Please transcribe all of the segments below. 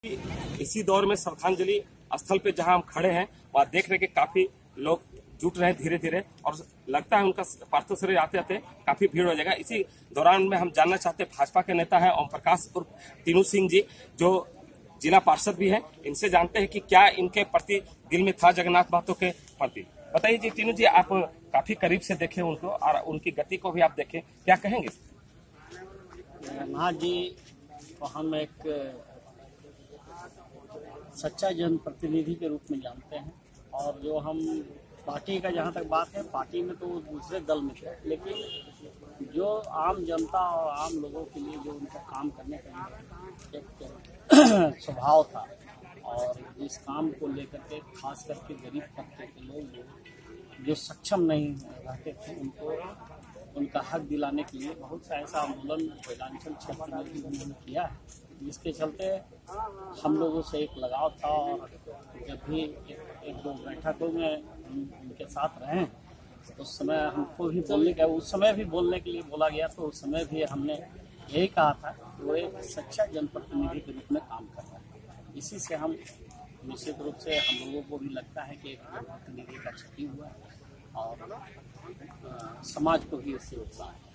इसी दौर में श्रद्धांजलि स्थल पे जहां हम खड़े हैं वहां देख रहे कि काफी लोग जुट रहे हैं धीरे धीरे, और लगता है उनका पार्थिव शरीर आते आते काफी भीड़ हो जाएगा। इसी दौरान में हम जानना चाहते हैं भाजपा के नेता है ओम प्रकाश उर्फ तीनू सिंह जी, जो जिला पार्षद भी हैं, इनसे जानते हैं कि क्या इनके प्रति दिल में था जगन्नाथ महतो के प्रति। बताइए जी तीनू जी, आप काफी करीब से देखे उनको और उनकी गति को भी आप देखें, क्या कहेंगे? जगन्नाथ जी को हम एक सच्चा जनप्रतिनिधि के रूप में जानते हैं, और जो हम पार्टी का जहाँ तक बात है, पार्टी में तो दूसरे दल में थे, लेकिन जो आम जनता और आम लोगों के लिए जो उनका काम करने का एक स्वभाव था, और इस काम को लेकर के खास करके गरीब तबके के लोग जो सक्षम नहीं रहते थे, उनको उनका हक दिलाने के लिए बहुत सा ऐसा आंदोलन कोयलांचल क्षेत्र में भी उन्होंने किया है, जिसके चलते हम लोगों से एक लगाव था। और जब भी एक दो बैठकों में उनके साथ रहे तो उस समय हमको भी बोलने का, उस समय भी बोलने के लिए बोला गया, तो उस समय भी हमने यही कहा था कि वो एक सच्चा जनप्रतिनिधि के रूप में काम कर रहा है। इसी से हम निश्चित रूप से हम लोगों को भी लगता है कि एक जनप्रतिनिधि का क्षति हुआ है और समाज को भी इससे उत्साह है।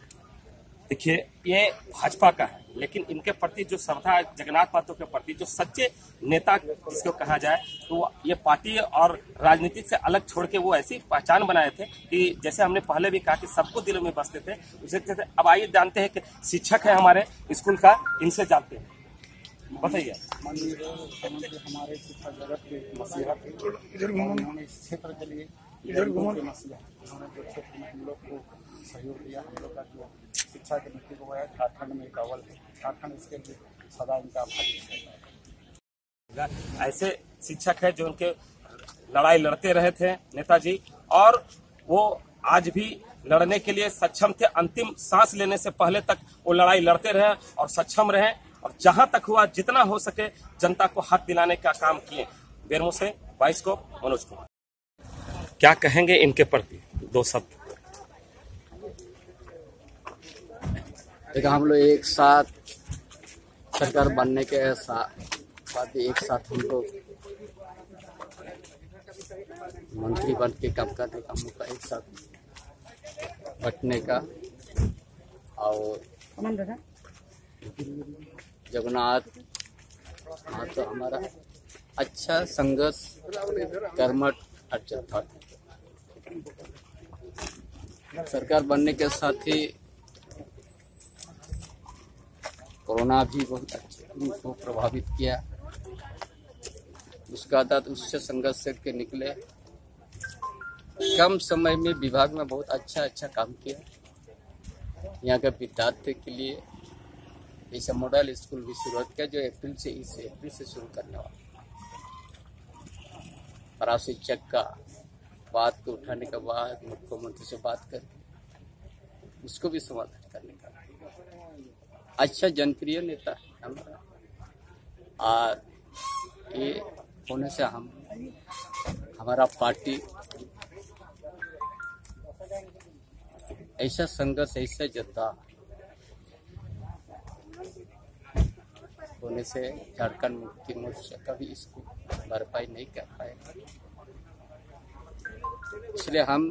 देखिए, ये भाजपा का है, लेकिन इनके प्रति जो श्रद्धा जगन्नाथ महतो के प्रति जो सच्चे नेता जिसको कहा जाए, तो ये पार्टी और राजनीति से अलग छोड़ के वो ऐसी पहचान बनाए थे कि जैसे हमने पहले भी कहा कि सबको दिलों में बसते थे उसे। अब आइए जानते हैं कि शिक्षक है हमारे स्कूल का, इनसे जानते हैं, बताइए। हमारे शिक्षा जगत के मसीहा थे, उन्होंने इस क्षेत्र के लिए उन्होंने जो क्षेत्र में हम लोग को सहयोग दिया, हम लोग का जो शिक्षा के नीति को है झारखंड में एक अव्वल है, झारखंड इसके लिए सदा इनका आभारी है। ऐसे शिक्षक है जो उनके लड़ाई लड़ते रहे थे नेताजी, और वो आज भी लड़ने के लिए सक्षम थे। अंतिम सांस लेने से पहले तक वो लड़ाई लड़ते रहे और सक्षम रहे, और जहां तक हुआ जितना हो सके जनता को हक दिलाने का काम किए। बेरमो से बाइस्कोप मनोज कुमार। क्या कहेंगे इनके प्रति दो शब्द? देखा, हम लोग एक साथ सरकार बनने के बाद एक साथ हम लोग मंत्री बन के काम करने का मौका, एक साथ बटने का, और जगन्नाथ महतो हमारा अच्छा संघर्ष कर्मठ अर्जन था। सरकार बनने के साथ ही कोरोना भी बहुत अच्छे को प्रभावित किया, उसका बाद उससे संघर्ष करके निकले, कम समय में विभाग में बहुत अच्छा काम किया। यहाँ के विद्यार्थी के लिए ऐसा मॉडल स्कूल भी शुरुआत किया, जो अप्रैल से शुरू करने वाला। और शिक्षक का बात को उठाने के बाद मुख्यमंत्री से बात करके उसको भी समाधान करने का अच्छा जनप्रिय नेता है हमारा, और ये होने से हमारा पार्टी ऐसा संघर्ष, ऐसा जनता होने से झारखंड मुक्ति मोर्चा कभी इसको भरपाई नहीं कर पाएगा। इसलिए हम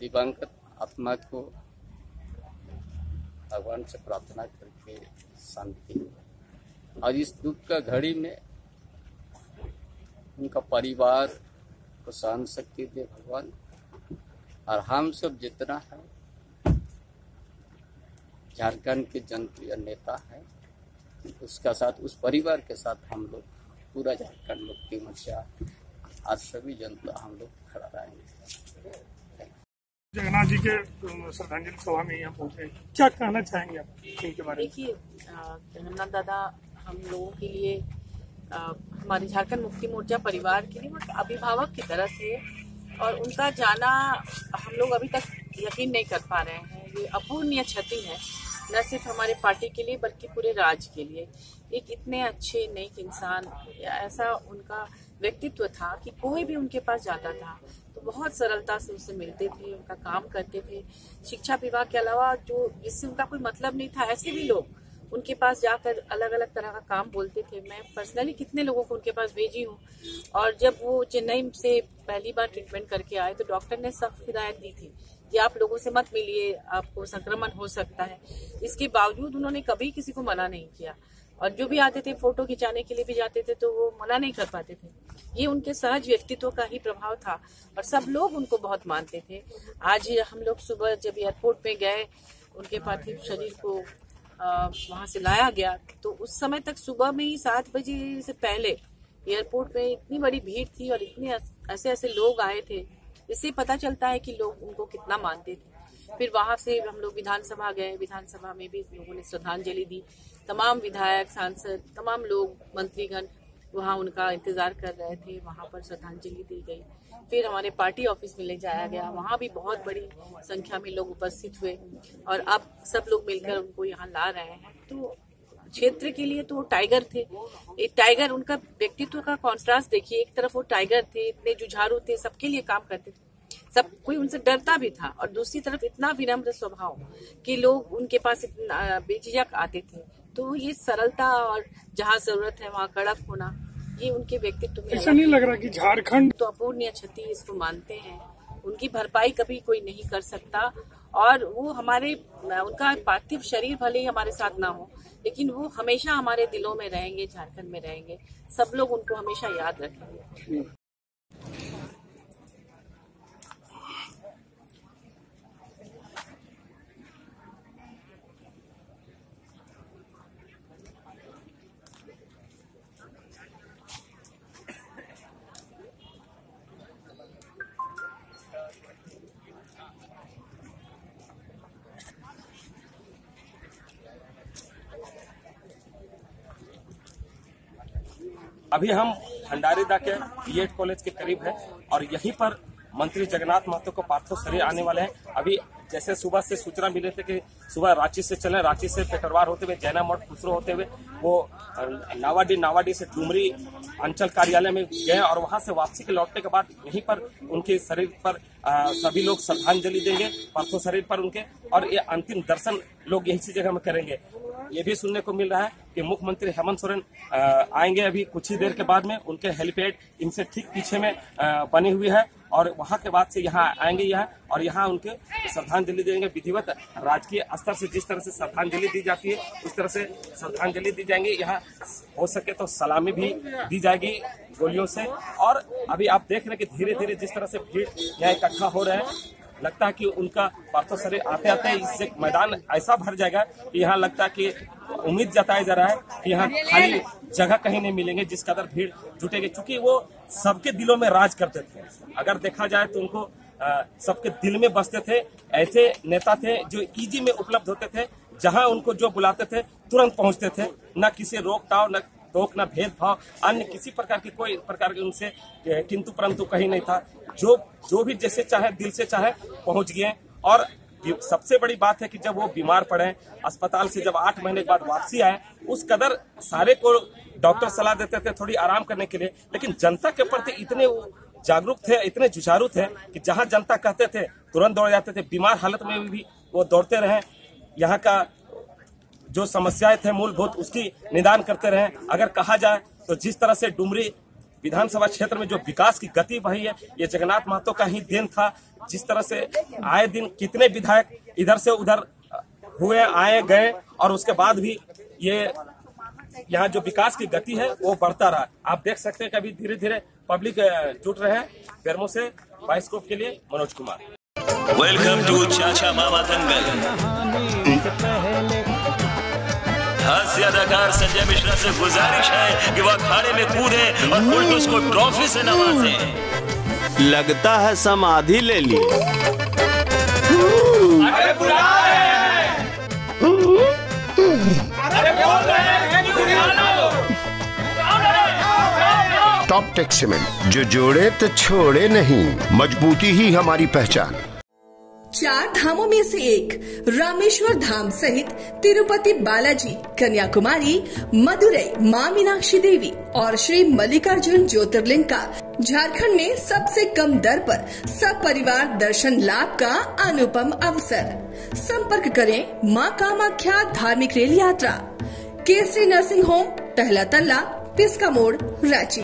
दिवंगत आत्मा को भगवान से प्रार्थना करके शांति, और इस दुख का घड़ी में उनका परिवार को सहन शक्ति दे भगवान, और हम सब जितना है झारखंड के जनप्रिय नेता है उसका साथ, उस परिवार के साथ हम लोग पूरा झारखंड मुक्ति मोर्चा आज सभी जनता हम लोग खड़ा रहेंगे। जगन्नाथ जी के श्रद्धांजलि सभा में यहाँ पहुँचे, क्या कहना चाहेंगे आप इनके बारे में? देखिए, जगन्नाथ दादा हम लोगों के लिए, हमारे झारखंड मुक्ति मोर्चा परिवार के लिए वो अभिभावक की तरह थे, और उनका जाना हम लोग अभी तक यकीन नहीं कर पा रहे हैं। ये अपूर्णीय क्षति है, न सिर्फ हमारे पार्टी के लिए बल्कि पूरे राज्य के लिए। एक इतने अच्छे नेक इंसान, ऐसा उनका व्यक्तित्व था कि कोई भी उनके पास जाता था तो बहुत सरलता से उससे मिलते थे, उनका काम करते थे। शिक्षा विभाग के अलावा जो जिससे उनका कोई मतलब नहीं था, ऐसे भी लोग उनके पास जाकर अलग अलग तरह का काम बोलते थे। मैं पर्सनली कितने लोगों को उनके पास भेजी हूँ। और जब वो चेन्नई से पहली बार ट्रीटमेंट करके आए तो डॉक्टर ने सख्त हिदायत दी थी कि आप लोगों से मत मिलिए, आपको संक्रमण हो सकता है। इसके बावजूद उन्होंने कभी किसी को मना नहीं किया, और जो भी आते थे फोटो खिंचाने के लिए भी जाते थे तो वो मना नहीं कर पाते थे। ये उनके सहज व्यक्तित्व का ही प्रभाव था और सब लोग उनको बहुत मानते थे। आज हम लोग सुबह जब एयरपोर्ट पे गए, उनके पार्थिव शरीर को वहां से लाया गया, तो उस समय तक सुबह में ही 7 बजे से पहले एयरपोर्ट में इतनी बड़ी भीड़ थी और इतने ऐसे लोग आए थे। इससे पता चलता है कि लोग उनको कितना मानते थे। फिर वहां से हम लोग विधानसभा गए, विधानसभा में भी लोगों ने श्रद्धांजलि दी। तमाम विधायक, सांसद, तमाम लोग, मंत्रीगण वहां उनका इंतजार कर रहे थे, वहां पर श्रद्धांजलि दी गई। फिर हमारे पार्टी ऑफिस में ले जाया गया, वहां भी बहुत बड़ी संख्या में लोग उपस्थित हुए और अब सब लोग मिलकर उनको यहाँ ला रहे हैं। तो क्षेत्र के लिए तो वो टाइगर थे। एक टाइगर, उनका व्यक्तित्व का कॉन्ट्रास्ट देखिए। एक तरफ वो टाइगर थे, इतने जुझारू थे, सबके लिए काम करते थे, सब कोई उनसे डरता भी था, और दूसरी तरफ इतना विनम्र स्वभाव कि लोग उनके पास इतना बेझिझक आते थे। तो ये सरलता और जहाँ जरूरत है वहाँ कड़क होना, ये उनके व्यक्तित्व में ऐसा नहीं लग रहा कि झारखंड तो अपूर्णीय क्षति इसको मानते हैं। उनकी भरपाई कभी कोई नहीं कर सकता, और वो उनका पार्थिव शरीर भले ही हमारे साथ ना हो, लेकिन वो हमेशा हमारे दिलों में रहेंगे, झारखंड में रहेंगे। सब लोग उनको हमेशा याद रखेंगे। अभी हम भंडारीदा के बीएड कॉलेज के करीब है और यहीं पर मंत्री जगन्नाथ महतो को पार्थिव शरीर आने वाले हैं। अभी जैसे सुबह से सूचना मिले थे कि सुबह रांची से चले, रांची से पेटरवार होते हुए जैना मोड़ खुसरो होते हुए वो नावाडी से डुमरी अंचल कार्यालय में गए और वहां से वापसी के लौटने के बाद यहीं पर उनके शरीर पर सभी लोग श्रद्धांजलि देंगे, पार्थिव शरीर पर उनके, और ये अंतिम दर्शन लोग यही जगह में करेंगे। ये भी सुनने को मिल रहा है कि मुख्यमंत्री हेमंत सोरेन आएंगे अभी कुछ ही देर के बाद में। उनके हेलीपैड इनसे ठीक पीछे में बनी हुई है और वहां के बाद से यहाँ आएंगे और यहाँ उनके श्रद्धांजलि देंगे। विधिवत राजकीय स्तर से जिस तरह से श्रद्धांजलि दी जाती है उस तरह से श्रद्धांजलि दी जाएंगे। यहाँ हो सके तो सलामी भी दी जाएगी गोलियों से। और अभी आप देख रहे हैं कि धीरे धीरे जिस तरह से भीड़ यहाँ इकट्ठा हो रहे हैं, लगता है कि उनका पार्थिव शरीर आते आते इससे मैदान ऐसा भर जाएगा कि यहाँ लगता है कि उम्मीद जताया जा रहा है कि यहाँ खाली जगह कहीं नहीं मिलेंगे, जिस कदर भीड़ जुटेगी। क्योंकि वो सबके दिलों में राज करते थे, अगर देखा जाए तो उनको सबके दिल में बसते थे। ऐसे नेता थे जो इजी में उपलब्ध होते थे, जहां उनको जो बुलाते थे तुरंत पहुंचते थे, न किसी रोक टाव, न टोक, न भेदभाव, अन्य किसी प्रकार की कोई प्रकार की उनसे किंतु परंतु कहीं नहीं था। जो भी जैसे चाहे दिल से चाहे पहुंच गए। और सबसे बड़ी बात है कि जब वो बीमार पड़े अस्पताल से, जब 8 महीने के बाद वापसी आए, उस कदर सारे को डॉक्टर सलाह देते थे थोड़ी आराम करने के लिए, लेकिन जनता के प्रति इतने जागरूक थे, इतने जुझारू थे कि जहां जनता कहते थे तुरंत दौड़ जाते थे। बीमार हालत में भी वो दौड़ते रहे, यहाँ का जो समस्याएं थे मूलभूत उसकी निदान करते रहे। अगर कहा जाए तो जिस तरह से डुमरी विधानसभा क्षेत्र में जो विकास की गति बही है, ये जगन्नाथ महतो का ही देन था। जिस तरह से आए दिन कितने विधायक इधर से उधर हुए, आए गए, और उसके बाद भी ये यहाँ जो विकास की गति है वो बढ़ता रहा। आप देख सकते हैं कि अभी धीरे धीरे पब्लिक जुट रहे हैं। बेरमो से बाइस्कोप के लिए मनोज कुमार। वेलकम टू चाचा मामा दंगल। हास्य अदाकार संजय मिश्रा से गुजारिश है कि वह अखाड़े में कूदे और फुलटूस को ट्रॉफी से नवाजे। लगता है समाधि ले ली। अरे बुला रहे हैं। अरे बोल रहे हैं कि बुला लो। टॉप टेक सीमेंट, जो जोड़े तो छोड़े नहीं, मजबूती ही हमारी पहचान। 4 धामों में से एक रामेश्वर धाम सहित तिरुपति बालाजी, कन्याकुमारी, मदुरई, मां मीनाक्षी देवी और श्री मल्लिकार्जुन ज्योतिर्लिंग का झारखंड में सबसे कम दर पर सब परिवार दर्शन लाभ का अनुपम अवसर। संपर्क करें मां कामाख्या धार्मिक रेल यात्रा, केसरी नर्सिंग होम, पहला तल्ला, पिस्का मोड़, रांची।